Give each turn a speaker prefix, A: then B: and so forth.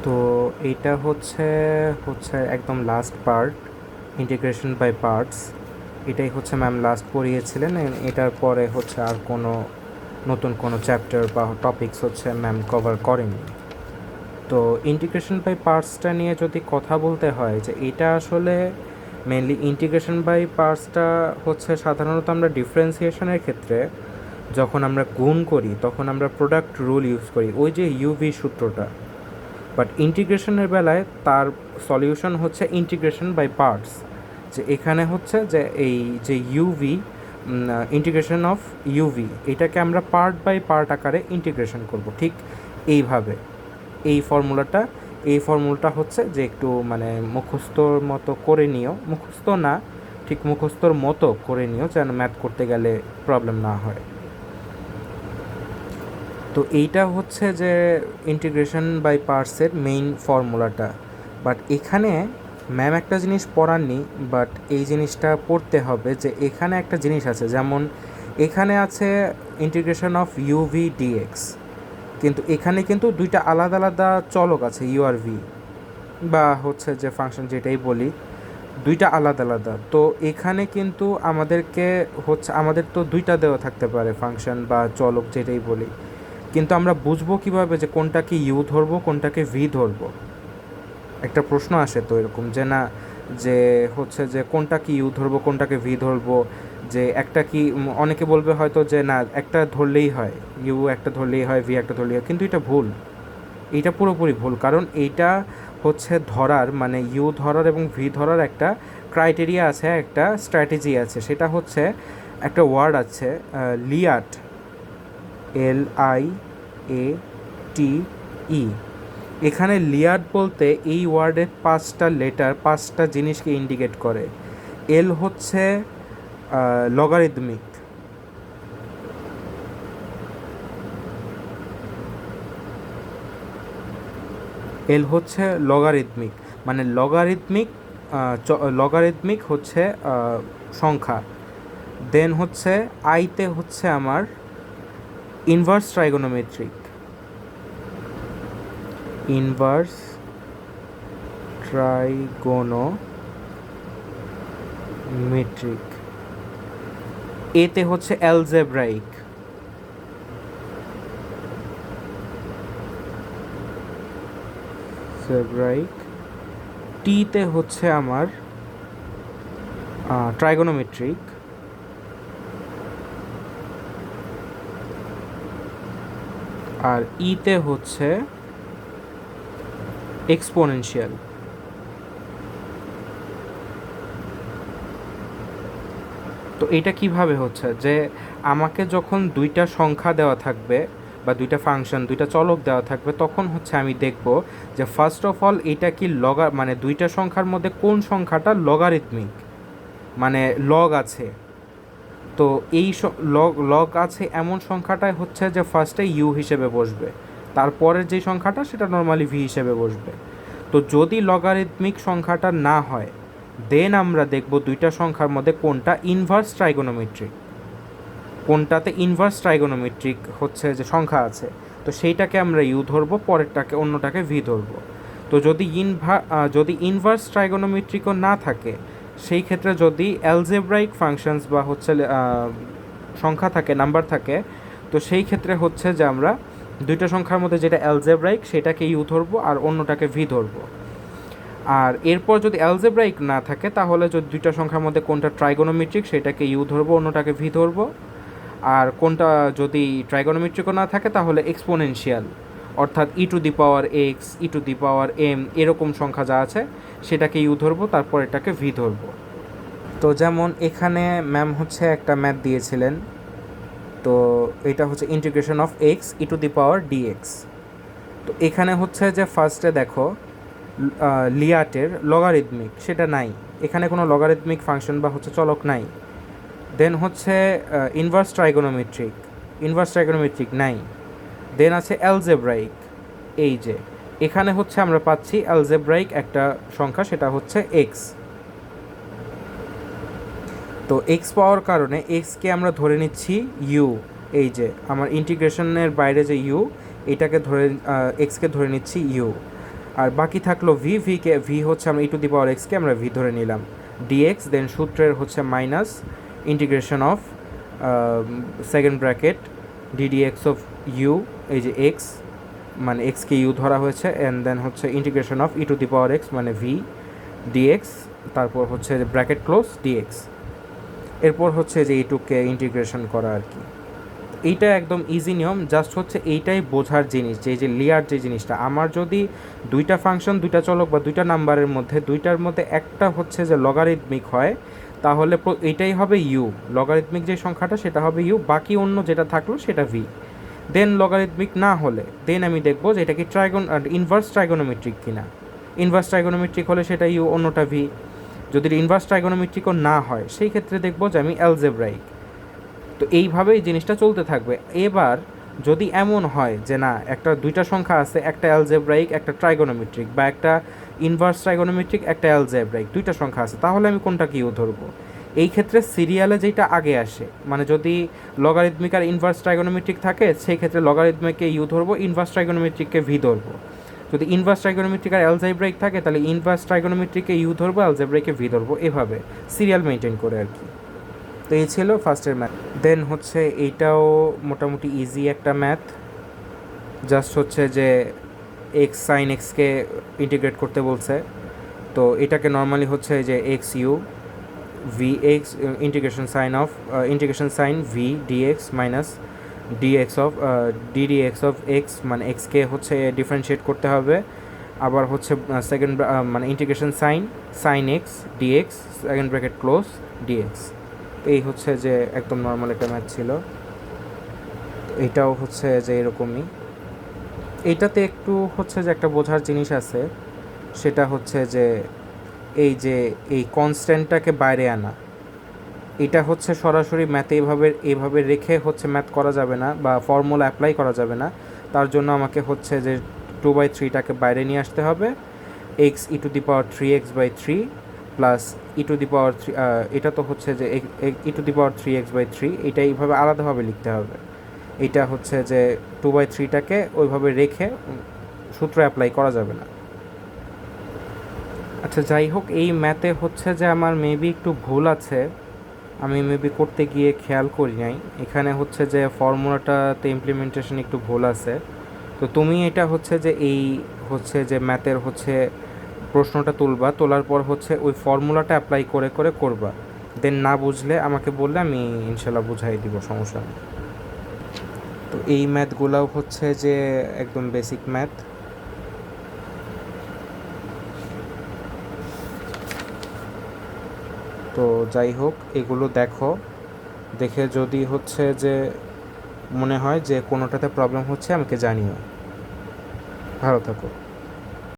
A: তো এইটা হচ্ছে হচ্ছে একদম last part, integration by parts. এটাই হচ্ছে ম্যাম লাস্ট পড়িয়েছিলেন। এটার পরে হচ্ছে আর কোনো নতুন কোনো চ্যাপ্টার বা টপিকস হচ্ছে ম্যাম কভার করেনি। তো ইন্টিগ্রেশন বাই পার্টসটা নিয়ে যদি কথা বলতে হয়, যে এটা আসলে মেনলি ইন্টিগ্রেশন বাই পার্টসটা হচ্ছে সাধারণত আমরা ডিফারেন্সিয়েশনের ক্ষেত্রে যখন আমরা গুণ করি তখন আমরা প্রোডাক্ট রুল ইউজ করি, ওই যে ইউভি সূত্রটা। বাট ইন্টিগ্রেশনের বেলায় তার সলিউশন হচ্ছে ইন্টিগ্রেশন বাই পার্টস। যে এখানে হচ্ছে যে এই যে ইউভি, ইন্টিগ্রেশন অফ ইউভি, এটাকে আমরা পার্ট বাই পার্ট আকারে ইন্টিগ্রেশন করব ঠিক এইভাবে। এই ফর্মুলাটা এই ফর্মুলাটা হচ্ছে যে একটু মানে মুখস্থর মতো করে নিও, মুখস্থ না ঠিক মুখস্থর মতো করে নিও যেন ম্যাথ করতে গেলে প্রবলেম না হয়। তো এইটা হচ্ছে যে ইন্টিগ্রেশন বাই পার্টসের মেইন ফর্মুলাটা। বাট এখানে ম্যাম একটা জিনিস পড়াননি, বাট এই জিনিসটা পড়তে হবে, যে এখানে একটা জিনিস আছে, যেমন এখানে আছে ইন্টিগ্রেশন অফ ইউভি ডিএক্স, কিন্তু এখানে কিন্তু দুইটা আলাদা আলাদা চলক আছে, ইউআরভি বা হচ্ছে যে ফাংশন যেটাই বলি, দুইটা আলাদা আলাদা। তো এখানে কিন্তু আমাদেরকে হচ্ছে আমাদের তো দুইটা দেওয়া থাকতে পারে ফাংশন বা চলক যেটাই বলি, কিন্তু আমরা বুঝবো কিভাবে যে কোনটাকে ইউ ধরবো কোনটাকে ভি ধরবো? একটা প্রশ্ন আসে তো এরকম, যে না, যে হচ্ছে যে কোনটাকে ইউ ধরবো কোনটাকে ভি ধরবো, যে একটা কি অনেকে বলবে হয়তো যে না, একটা ধরলেই হয়, ইউ একটা ধরলেই হয়, ভি একটা ধরলেই হয়, কিন্তু এটা ভুল। এইটা পুরোপুরি ভুল, কারণ এইটা হচ্ছে ধরার মানে ইউ ধরার এবং ভি ধরার একটা ক্রাইটেরিয়া আছে, একটা স্ট্র্যাটেজি আছে। সেটা হচ্ছে একটা ওয়ার্ড আছে লিয়াট, LIATE। এখানে লিয়াট বলতে এই ওয়ার্ডের 5টা লেটার 5টা জিনিসকে ইন্ডিকেট করে। এল হচ্ছে লগারিদমিক, এল হচ্ছে লগারিদমিক, মানে লগারিদমিক, লগারিদমিক হচ্ছে সংখ্যা। দেন হচ্ছে আইতে হচ্ছে আমার ইনভার্স ট্রাইগোনোমেট্রিক, ইনভার্স ট্রাইগোনোমেট্রিক। এতে হচ্ছে অ্যালজেব্রাইক, জেব্রাইক। টিতে হচ্ছে আমার ট্রাইগোনোমেট্রিক, আর ইতে হচ্ছে এক্সপোনেনশিয়াল। তো এটা কিভাবে হচ্ছে, যে আমাকে যখন দুইটা সংখ্যা দেওয়া থাকবে বা দুইটা ফাংশন দুইটা চলক দেওয়া থাকবে, তখন হচ্ছে আমি দেখব যে ফার্স্ট অফ অল এটা কি মানে দুইটা সংখ্যার মধ্যে কোন সংখ্যাটা লগারিদমিক, মানে লগ আছে। তো এই লগ লগ আছে এমন সংখ্যাটাই হচ্ছে যে ফার্স্টে ইউ হিসেবে বসবে, তারপরের যে সংখ্যাটা সেটা নর্মালি ভি হিসেবে বসবে। তো যদি লগারিদমিক সংখ্যাটা না হয়, দেন আমরা দেখব দুইটা সংখ্যার মধ্যে কোনটা ইনভার্স ট্রাইগোনোমেট্রিক, কোনটাতে ইনভার্স ট্রাইগোনোমেট্রিক হচ্ছে যে সংখ্যা আছে, তো সেইটাকে আমরা ইউ ধরবো, পরেরটাকে অন্যটাকে ভি ধরবো। তো যদি ইনভার্স ট্রাইগোনোমেট্রিকও না থাকে, সেই ক্ষেত্রে যদি অ্যালজেব্রাইক ফাংশনস বা হচ্ছে সংখ্যা থাকে, নাম্বার থাকে, তো সেই ক্ষেত্রে হচ্ছে যে আমরা দুইটা সংখ্যার মধ্যে যেটা অ্যালজেব্রাইক সেটাকে ইউ ধরবো আর অন্যটাকে ভি ধরবো। আর এরপর যদি অ্যালজেব্রাইক না থাকে, তাহলে যদি দুইটা সংখ্যার মধ্যে কোনটা ট্রাইগোনোমেট্রিক সেটাকে ইউ ধরবো, অন্যটাকে ভি ধরবো। আর কোনটা যদি ট্রাইগোনোমেট্রিকও না থাকে তাহলে এক্সপোনেনশিয়াল, অর্থাৎ e⁻x e⁻m এরকম সংখ্যা যা আছে সেটাকে ইউ ধরবো, তারপর এটাকে ভি ধরবো। তো যেমন এখানে ম্যাম হচ্ছে একটা ম্যাথ দিয়েছিলেন, তো এটা হচ্ছে ইন্টিগ্রেশন অফ এক্স e⁻dx। তো এখানে হচ্ছে যে ফার্স্টে দেখো লিয়াটের লগারিদমিক সেটা নাই, এখানে কোনো লগারিদমিক ফাংশন বা হচ্ছে চলক নাই। দেন হচ্ছে ইনভার্স ট্রাইগোনোমেট্রিক নাই। দেন আছে অ্যালজেব্রাইক, এই যে এখানে হচ্ছে আমরা পাচ্ছি অ্যালজেব্রাইক একটা সংখ্যা, সেটা হচ্ছে এক্স। তো এক্স পাওয়ার কারণে এক্সকে আমরা ধরে নিচ্ছি ইউ, এই যে আমার ইন্টিগ্রেশনের বাইরে যে ইউ, এটাকে ধরে এক্সকে ধরে নিচ্ছি ইউ। আর বাকি থাকলো ভি হচ্ছে আমরা ই টু দি পাওয়ার এক্সকে আমরা ভি ধরে নিলাম, ডিএক্স দেন সূত্রের হচ্ছে minus integration of second bracket d dx of u, এই যে এক্স মানে এক্সকে ইউ ধরা হয়েছে, অ্যান্ড দেন হচ্ছে integration of E to the power x মানে ভি ডিএক্স, তারপর হচ্ছে যে ব্র্যাকেট ক্লোজ ডিএক্স, এরপর হচ্ছে যে এইটুকে ইন্টিগ্রেশন করা আর কি। এইটা একদম ইজি নিয়ম, জাস্ট হচ্ছে এইটাই বোঝার জিনিস যে এই যে লেয়ার যে জিনিসটা, আমার যদি দুইটা ফাংশন দুইটা চলক বা দুইটা নাম্বারের মধ্যে দুইটার মধ্যে একটা হচ্ছে যে লগারিদমিক হয়, তাহলে এইটাই হবে ইউ, লগারিদমিক যে সংখ্যাটা সেটা হবে ইউ, বাকি অন্য যেটা থাকলো সেটা ভি। দেন লগারিদমিক না হলে দেন আমি দেখবো যে এটা কি ইনভার্স ট্রাইগোনোমেট্রিক কিনা, ইনভার্স ট্রাইগোনোমেট্রিক হলে সেটা ইউ অন্যটা ভি। যদি ইনভার্স ট্রাইগোনোমেট্রিকও না হয় সেই ক্ষেত্রে দেখবো যে আমি অ্যালজেব্রাইক। তো এইভাবেই জিনিসটা চলতে থাকবে। এবার যদি এমন হয় যে না একটা দুইটা সংখ্যা আছে, একটা অ্যালজেব্রাইক একটা ট্রাইগোনোমেট্রিক, বা একটা ইনভার্স ট্রাইগোনোমেট্রিক একটা অ্যালজেব্রাইক, দুইটা সংখ্যা আছে, তাহলে আমি কোনটাকে ইউ ধরবো? এই ক্ষেত্রে সিরিয়ালে যেটা আগে আসে, মানে যদি লগারিদমিক আর ইনভার্স ট্রাইগোনোমেট্রিক থাকে সেই ক্ষেত্রে লগারিদমিককে ইউ ধরবো, ইনভার্স ট্রাইগোনোমেট্রিককে ভি ধরবো। যদি ইনভার্স ট্রাইগোনোমেট্রিক আর অ্যালজেব্রাইক থাকে তাহলে ইনভার্স ট্রাইগোনোমেট্রিককে ইউ ধরবো, অ্যালজেব্রাইককে ভি ধরবো, এভাবে সিরিয়াল মেনটেন করে আর কি। তো এই ছিল ফার্স্টের ম্যাথ। দেন হচ্ছে এইটাও মোটামুটি ইজি একটা ম্যাথ, জাস্ট হচ্ছে যে এক্স সাইন এক্সকে ইন্টিগ্রেট করতে বলছে। তো এটাকে নর্মালি হচ্ছে যে x u v x integration sine v dx minus dx of d dx of x, মানে এক্সকে হচ্ছে ডিফারেন্সিয়েট করতে হবে। আবার হচ্ছে সেকেন্ড মানে integration sine x dx second bracket close dx. এই হচ্ছে যে একদম নর্মাল একটা ম্যাথ ছিল। এইটাও হচ্ছে যে এরকমই। এইটাতে একটু হচ্ছে যে একটা বোঝার জিনিস আছে, সেটা হচ্ছে যে এই কনস্ট্যান্টটাকে বাইরে আনা, এটা হচ্ছে সরাসরি ম্যাথে এইভাবে রেখে হচ্ছে ম্যাথ করা যাবে না বা ফর্মুলা অ্যাপ্লাই করা যাবে না। তার জন্য আমাকে হচ্ছে যে 2/3টাকে বাইরে নিয়ে আসতে হবে, x e to the power 3x/3 plus e to the power 3, এটা তো হচ্ছে যে ই টু দি পাওয়ার 3x/3, এটা এইভাবে আলাদাভাবে লিখতে হবে। এটা হচ্ছে যে 2/3টাকে ওইভাবে রেখে সূত্র অ্যাপ্লাই করা যাবে না। আচ্ছা যাই হোক, এই ম্যাথে হচ্ছে যে আমার মেবি একটু ভুল আছে, আমি মেবি করতে গিয়ে খেয়াল করি নাই। এখানে হচ্ছে যে ফর্মুলাটাতে ইমপ্লিমেন্টেশন একটু ভুল আছে। তো তুমি এটা হচ্ছে যে এই হচ্ছে যে ম্যাথের হচ্ছে প্রশ্নটা তোলার পর হচ্ছে ওই ফর্মুলাটা অ্যাপ্লাই করে করবা। দেন না বুঝলে আমাকে বললে আমি ইনশাল্লাহ বুঝাই দিব, সমস্যা নেই। তো এই ম্যাথগুলাও হচ্ছে যে একদম বেসিক ম্যাথ। তো যাই হোক, এগুলো দেখে যদি হচ্ছে যে মনে হয় যে কোনোটাতে প্রবলেম হচ্ছে আমাকে জানিও। ভালো থাকো।